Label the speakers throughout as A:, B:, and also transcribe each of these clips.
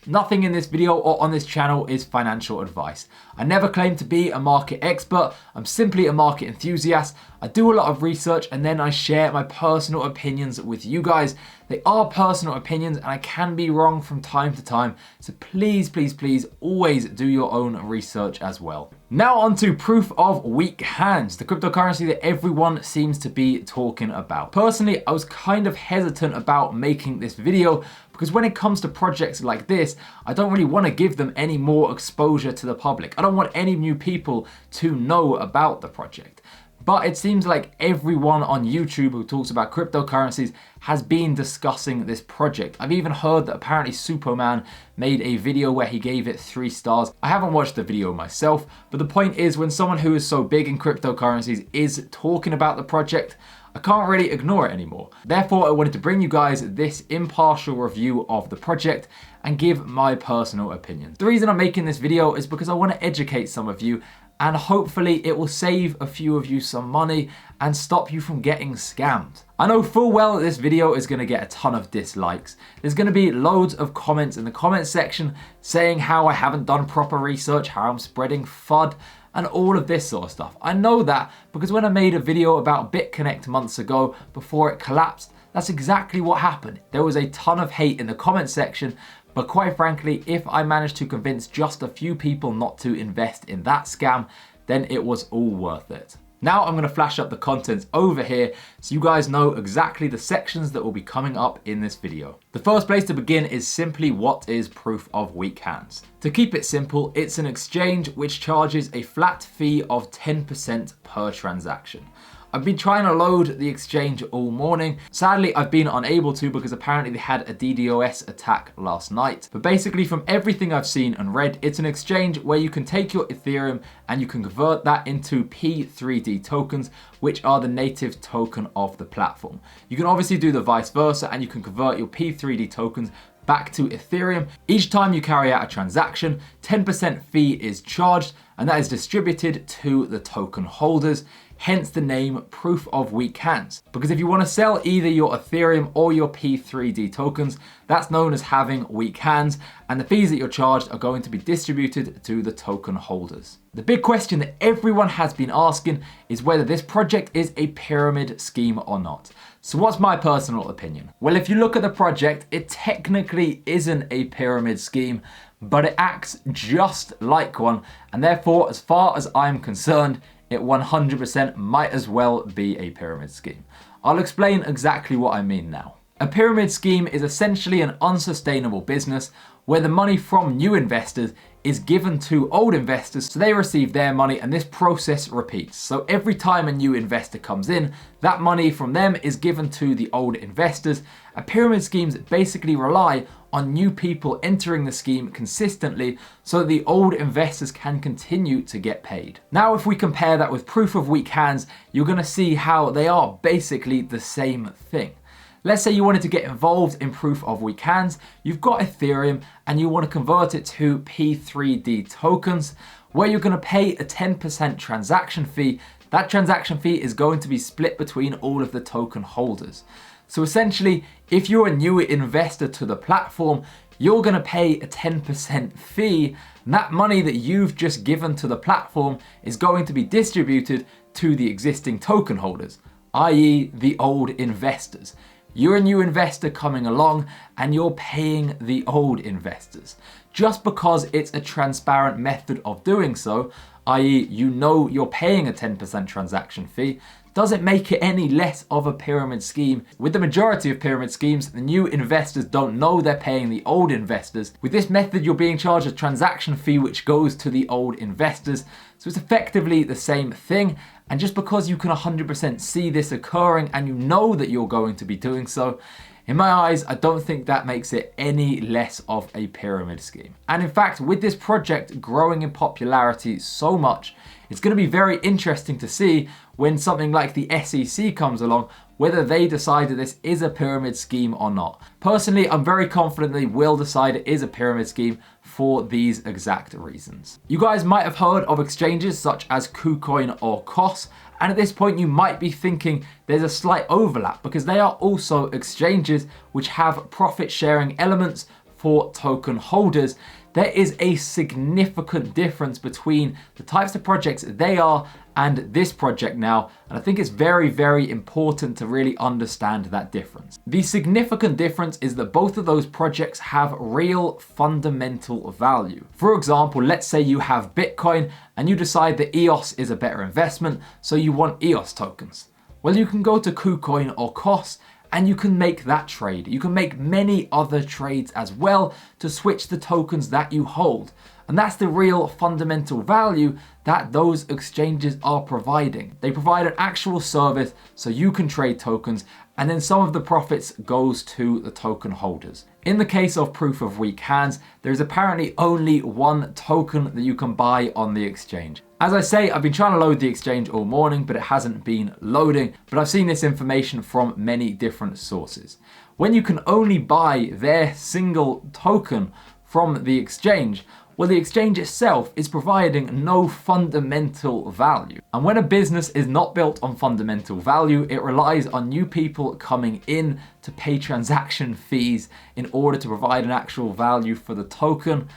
A: Nothing in this video or on this channel is financial advice. I never claim to be a market expert. I'm simply a market enthusiast. I do a lot of research and then I share my personal opinions with you guys. They are personal opinions and I can be wrong from time to time. So please, please, please always do your own research as well. Now on to proof of weak hands, the cryptocurrency that everyone seems to be talking about. Personally, I was kind of hesitant about making this video because when it comes to projects like this, I don't really want to give them any more exposure to the public. I don't want any new people to know about the project. But it seems like everyone on YouTube who talks about cryptocurrencies has been discussing this project. I've even heard that apparently Superman made a video where he gave it 3 stars. I haven't watched the video myself, but the point is when someone who is so big in cryptocurrencies is talking about the project, I can't really ignore it anymore. Therefore, I wanted to bring you guys this impartial review of the project and give my personal opinion. The reason I'm making this video is because I want to educate some of you and hopefully it will save a few of you some money and stop you from getting scammed. I know full well that this video is going to get a ton of dislikes. There's going to be loads of comments in the comment section saying how I haven't done proper research, how I'm spreading FUD, and all of this sort of stuff. I know that because when I made a video about BitConnect months ago before it collapsed, that's exactly what happened. There was a ton of hate in the comment section, but quite frankly, if I managed to convince just a few people not to invest in that scam, then it was all worth it. Now I'm going to flash up the contents over here so you guys know exactly the sections that will be coming up in this video. The first place to begin is simply what is proof of weak hands. To keep it simple, it's an exchange which charges a flat fee of 10% per transaction. I've been trying to load the exchange all morning. Sadly, I've been unable to because apparently they had a DDoS attack last night. But basically from everything I've seen and read, it's an exchange where you can take your Ethereum and you can convert that into P3D tokens, which are the native token of the platform. You can obviously do the vice versa and you can convert your P3D tokens back to Ethereum. Each time you carry out a transaction, 10% fee is charged and that is distributed to the token holders. Hence the name proof of weak hands. Because if you want to sell either your Ethereum or your P3D tokens, that's known as having weak hands, and the fees that you're charged are going to be distributed to the token holders. The big question that everyone has been asking is whether this project is a pyramid scheme or not. So what's my personal opinion? Well, if you look at the project, it technically isn't a pyramid scheme, but it acts just like one, and therefore, as far as I'm concerned, it 100% might as well be a pyramid scheme. I'll explain exactly what I mean now. A pyramid scheme is essentially an unsustainable business where the money from new investors is given to old investors so they receive their money and this process repeats. So every time a new investor comes in, that money from them is given to the old investors. Pyramid schemes basically rely on new people entering the scheme consistently so that the old investors can continue to get paid. Now, if we compare that with proof of weak hands, you're going to see how they are basically the same thing. Let's say you wanted to get involved in proof of weak hands, you've got Ethereum and you want to convert it to P3D tokens where you're going to pay a 10% transaction fee. That transaction fee is going to be split between all of the token holders. So essentially, if you're a new investor to the platform, you're going to pay a 10% fee, and that money that you've just given to the platform is going to be distributed to the existing token holders, i.e. the old investors. You're a new investor coming along and you're paying the old investors. Just because it's a transparent method of doing so, i.e. you know you're paying a 10% transaction fee, doesn't make it any less of a pyramid scheme. With the majority of pyramid schemes, the new investors don't know they're paying the old investors. With this method, you're being charged a transaction fee which goes to the old investors. So it's effectively the same thing. And just because you can 100% see this occurring and you know that you're going to be doing so, in my eyes, I don't think that makes it any less of a pyramid scheme. And in fact, with this project growing in popularity so much, it's going to be very interesting to see when something like the SEC comes along, whether they decide that this is a pyramid scheme or not. Personally, I'm very confident they will decide it is a pyramid scheme for these exact reasons. You guys might have heard of exchanges such as KuCoin or COS, and at this point you might be thinking there's a slight overlap because they are also exchanges which have profit sharing elements for token holders, there is a significant difference between the types of projects they are and this project now, and I think it's very, very important to really understand that difference. The significant difference is that both of those projects have real fundamental value. For example, let's say you have Bitcoin and you decide that EOS is a better investment, so you want EOS tokens. Well, you can go to KuCoin or COS and you can make that trade. You can make many other trades as well to switch the tokens that you hold. And that's the real fundamental value that those exchanges are providing. They provide an actual service so you can trade tokens, and then some of the profits goes to the token holders. In the case of proof of weak hands, there is apparently only one token that you can buy on the exchange. As I say, I've been trying to load the exchange all morning, but it hasn't been loading, but I've seen this information from many different sources. When you can only buy their single token from the exchange, well, the exchange itself is providing no fundamental value. And when a business is not built on fundamental value, it relies on new people coming in to pay transaction fees in order to provide an actual value for the token.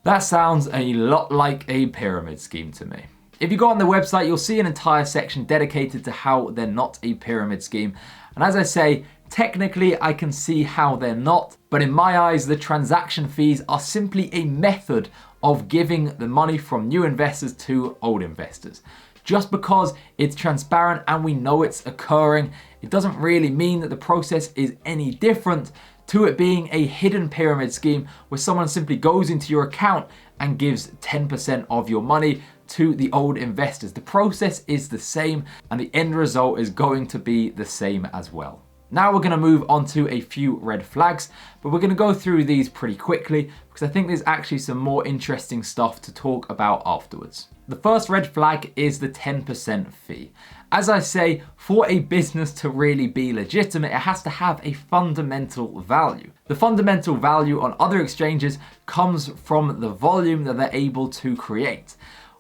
A: That sounds a lot like a pyramid scheme to me. If you go on the website, you'll see an entire section dedicated to how they're not a pyramid scheme. And as I say, technically I can see how they're not, but in my eyes, the transaction fees are simply a method of giving the money from new investors to old investors. Just because it's transparent and we know it's occurring, it doesn't really mean that the process is any different to it being a hidden pyramid scheme where someone simply goes into your account and gives 10% of your money to the old investors. The process is the same and the end result is going to be the same as well. Now we're going to move on to a few red flags, but we're going to go through these pretty quickly because I think there's actually some more interesting stuff to talk about afterwards. The first red flag is the 10% fee. As I say, for a business to really be legitimate, it has to have a fundamental value. The fundamental value on other exchanges comes from the volume that they're able to create.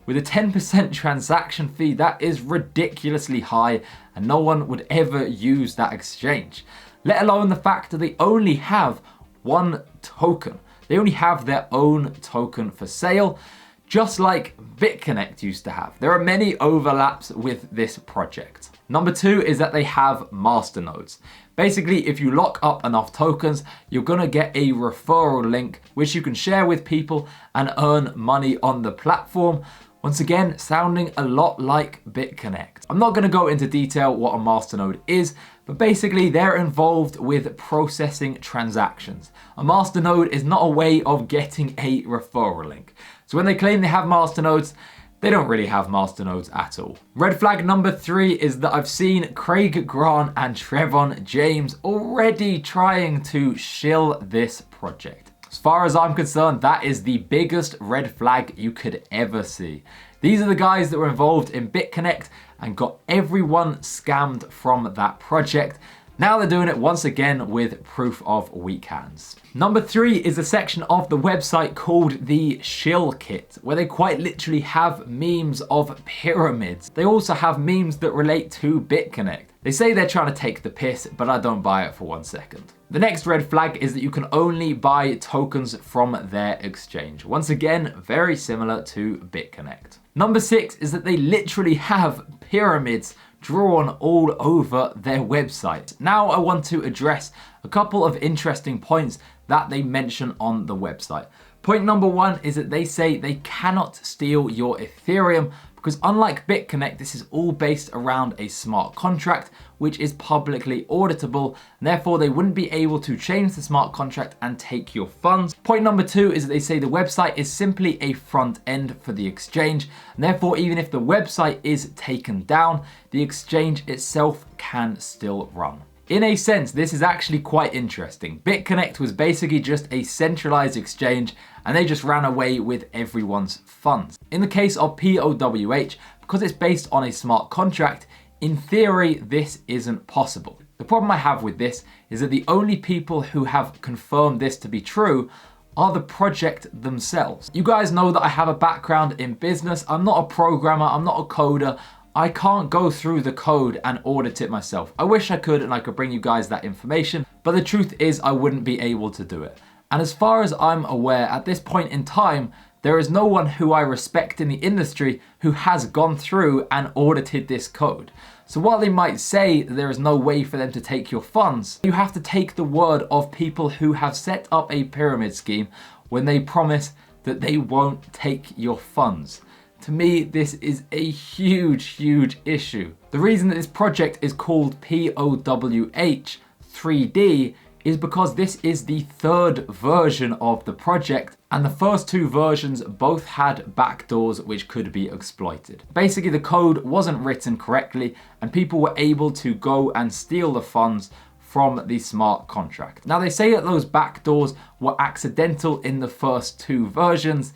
A: With a 10% transaction fee, that is ridiculously high and no one would ever use that exchange. Let alone the fact that they only have one token. They only have their own token for sale, just like BitConnect used to have. There are many overlaps with this project. Number two is that they have masternodes. Basically, if you lock up enough tokens, you're gonna get a referral link, which you can share with people and earn money on the platform. Once again, sounding a lot like BitConnect. I'm not gonna go into detail what a masternode is, but basically they're involved with processing transactions. A masternode is not a way of getting a referral link. So when they claim they have masternodes, they don't really have masternodes at all. Red flag number three is that I've seen Craig Grant and Trevon James already trying to shill this project. As far as I'm concerned, that is the biggest red flag you could ever see. These are the guys that were involved in BitConnect and got everyone scammed from that project. Now they're doing it once again with proof of weak hands. Number three is a section of the website called the Shill Kit, where they quite literally have memes of pyramids. They also have memes that relate to BitConnect. They say they're trying to take the piss, but I don't buy it for 1 second. The next red flag is that you can only buy tokens from their exchange. Once again, very similar to BitConnect. Number six is that they literally have pyramids drawn all over their website. Now I want to address a couple of interesting points that they mention on the website. Point number one is that they say they cannot steal your Ethereum because unlike BitConnect, this is all based around a smart contract, which is publicly auditable, and therefore they wouldn't be able to change the smart contract and take your funds. Point number two is that they say the website is simply a front end for the exchange, and therefore even if the website is taken down, the exchange itself can still run. In a sense, this is actually quite interesting. BitConnect was basically just a centralized exchange and they just ran away with everyone's funds. In the case of POWH, because it's based on a smart contract, in theory, this isn't possible. The problem I have with this is that the only people who have confirmed this to be true are the project themselves. You guys know that I have a background in business. I'm not a programmer, I'm not a coder. I can't go through the code and audit it myself. I wish I could and I could bring you guys that information, but the truth is I wouldn't be able to do it. And as far as I'm aware, at this point in time, there is no one who I respect in the industry who has gone through and audited this code. So while they might say that there is no way for them to take your funds, you have to take the word of people who have set up a pyramid scheme when they promise that they won't take your funds. To me, this is a huge, huge issue. The reason that this project is called POWH 3D is because this is the third version of the project, and the first two versions both had backdoors which could be exploited. Basically, the code wasn't written correctly and people were able to go and steal the funds from the smart contract. Now, they say that those backdoors were accidental in the first two versions.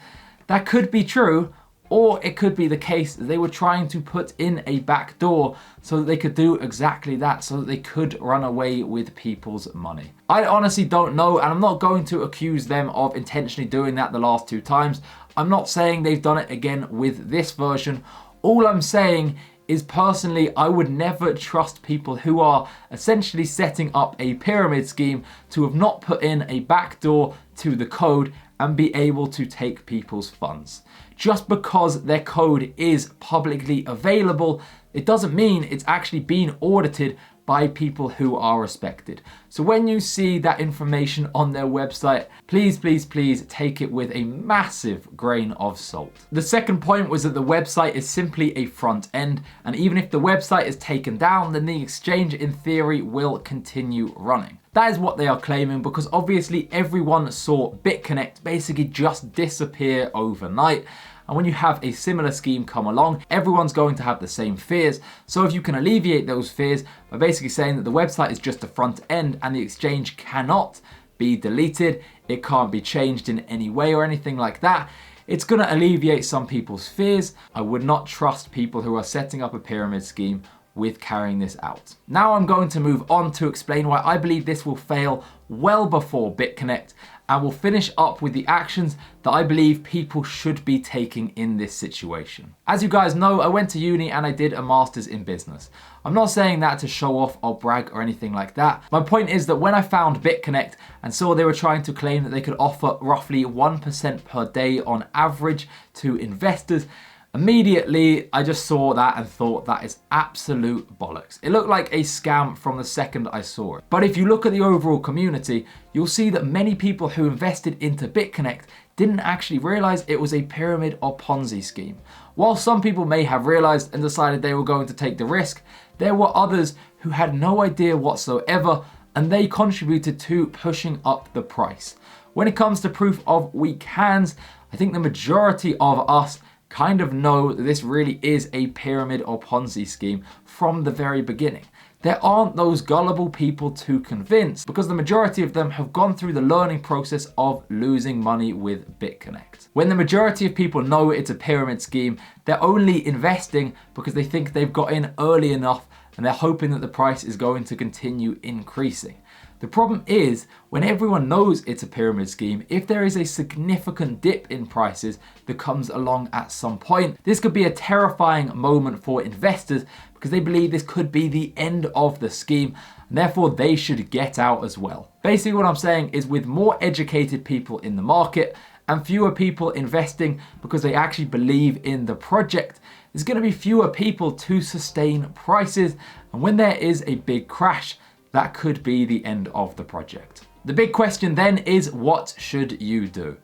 A: That could be true, or it could be the case that they were trying to put in a backdoor so that they could do exactly that, so that they could run away with people's money. I honestly don't know, and I'm not going to accuse them of intentionally doing that the last two times. I'm not saying they've done it again with this version. All I'm saying is personally, I would never trust people who are essentially setting up a pyramid scheme to have not put in a backdoor to the code and be able to take people's funds. Just because their code is publicly available, it doesn't mean it's actually been audited by people who are respected. So when you see that information on their website, please, please, please take it with a massive grain of salt. The second point was that the website is simply a front end, and even if the website is taken down, then the exchange in theory will continue running. That is what they are claiming, because obviously everyone saw BitConnect basically just disappear overnight. And when you have a similar scheme come along, everyone's going to have the same fears. So if you can alleviate those fears by basically saying that the website is just a front end and the exchange cannot be deleted, it can't be changed in any way or anything like that, it's going to alleviate some people's fears. I would not trust people who are setting up a pyramid scheme with carrying this out. Now I'm going to move on to explain why I believe this will fail well before BitConnect, and we'll finish up with the actions that I believe people should be taking in this situation. As you guys know, I went to uni and I did a master's in business. I'm not saying that to show off or brag or anything like that. My point is that when I found BitConnect and saw they were trying to claim that they could offer roughly 1% per day on average to investors, immediately, I just saw that and thought that is absolute bollocks. It looked like a scam from the second I saw it. But if you look at the overall community, you'll see that many people who invested into BitConnect didn't actually realize it was a pyramid or Ponzi scheme. While some people may have realized and decided they were going to take the risk, there were others who had no idea whatsoever, and they contributed to pushing up the price. When it comes to proof of weak hands, I think the majority of us kind of know that this really is a pyramid or Ponzi scheme from the very beginning. There aren't those gullible people to convince, because the majority of them have gone through the learning process of losing money with BitConnect. When the majority of people know it's a pyramid scheme, they're only investing because they think they've got in early enough and they're hoping that the price is going to continue increasing. The problem is, when everyone knows it's a pyramid scheme, if there is a significant dip in prices that comes along at some point, this could be a terrifying moment for investors because they believe this could be the end of the scheme, and therefore they should get out as well. Basically what I'm saying is, with more educated people in the market and fewer people investing because they actually believe in the project, there's going to be fewer people to sustain prices, and when there is a big crash, that could be the end of the project. The big question then is, what should you do?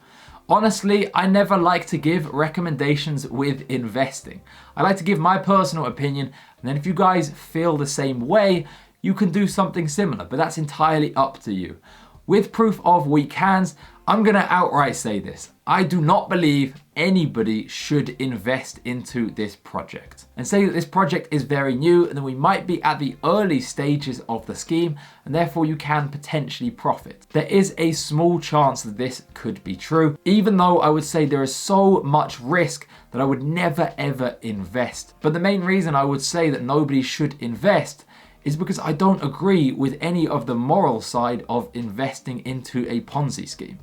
A: Honestly, I never like to give recommendations with investing. I like to give my personal opinion, and then if you guys feel the same way, you can do something similar, but that's entirely up to you. With proof of weak hands, I'm gonna outright say this. I do not believe anybody should invest into this project, and say that this project is very new and that we might be at the early stages of the scheme and therefore you can potentially profit. There is a small chance that this could be true, even though I would say there is so much risk that I would never ever invest. But the main reason I would say that nobody should invest is because I don't agree with any of the moral side of investing into a Ponzi scheme.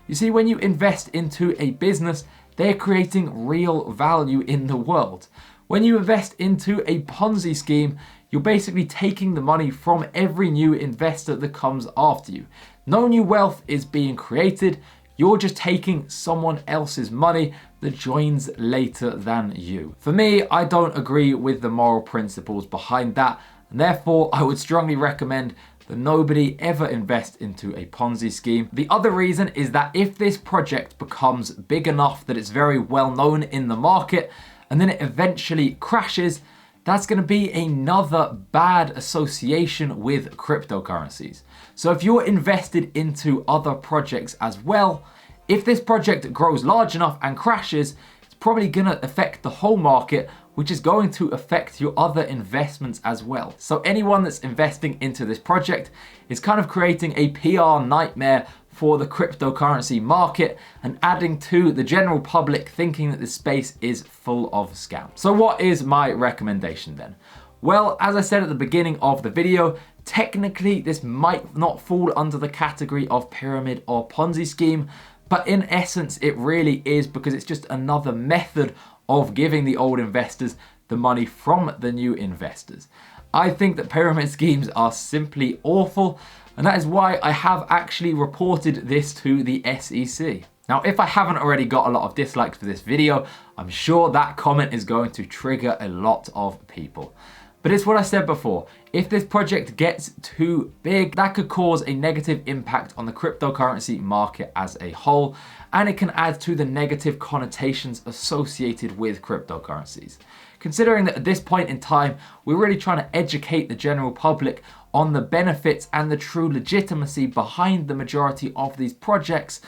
A: You see, when you invest into a business, they're creating real value in the world. When you invest into a Ponzi scheme, you're basically taking the money from every new investor that comes after you. No new wealth is being created. You're just taking someone else's money that joins later than you. For me, I don't agree with the moral principles behind that, and therefore I would strongly recommend that nobody ever invest into a Ponzi scheme. The other reason is that if this project becomes big enough that it's very well known in the market, and then it eventually crashes, that's going to be another bad association with cryptocurrencies. So if you're invested into other projects as well, if this project grows large enough and crashes, it's probably going to affect the whole market, which is going to affect your other investments as well. So anyone that's investing into this project is kind of creating a PR nightmare for the cryptocurrency market and adding to the general public thinking that this space is full of scams. So what is my recommendation then? Well, as I said at the beginning of the video, technically this might not fall under the category of pyramid or Ponzi scheme, but in essence it really is, because it's just another method of giving the old investors the money from the new investors. I think that pyramid schemes are simply awful, and that is why I have actually reported this to the SEC. Now, if I haven't already got a lot of dislikes for this video, I'm sure that comment is going to trigger a lot of people. But it's what I said before, if this project gets too big, that could cause a negative impact on the cryptocurrency market as a whole, and it can add to the negative connotations associated with cryptocurrencies. Considering that at this point in time, we're really trying to educate the general public on the benefits and the true legitimacy behind the majority of these projects,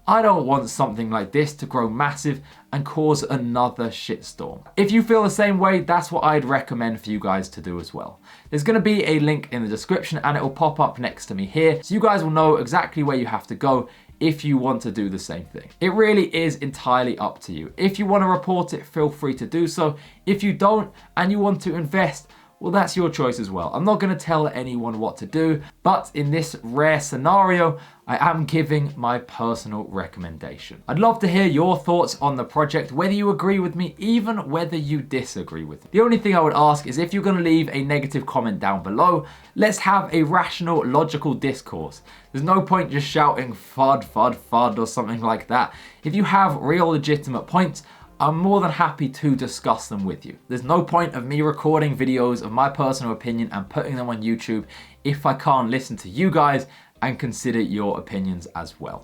A: I don't want something like this to grow massive and cause another shitstorm. If you feel the same way, that's what I'd recommend for you guys to do as well. There's going to be a link in the description and it will pop up next to me here, so you guys will know exactly where you have to go if you want to do the same thing. It really is entirely up to you. If you want to report it, feel free to do so. If you don't and you want to invest, well, that's your choice as well. I'm not going to tell anyone what to do, but in this rare scenario, I am giving my personal recommendation. I'd love to hear your thoughts on the project, whether you agree with me, even whether you disagree with me. The only thing I would ask is if you're going to leave a negative comment down below, let's have a rational, logical discourse. There's no point just shouting FUD, FUD, FUD or something like that. If you have real legitimate points, I'm more than happy to discuss them with you. There's no point of me recording videos of my personal opinion and putting them on YouTube if I can't listen to you guys and consider your opinions as well.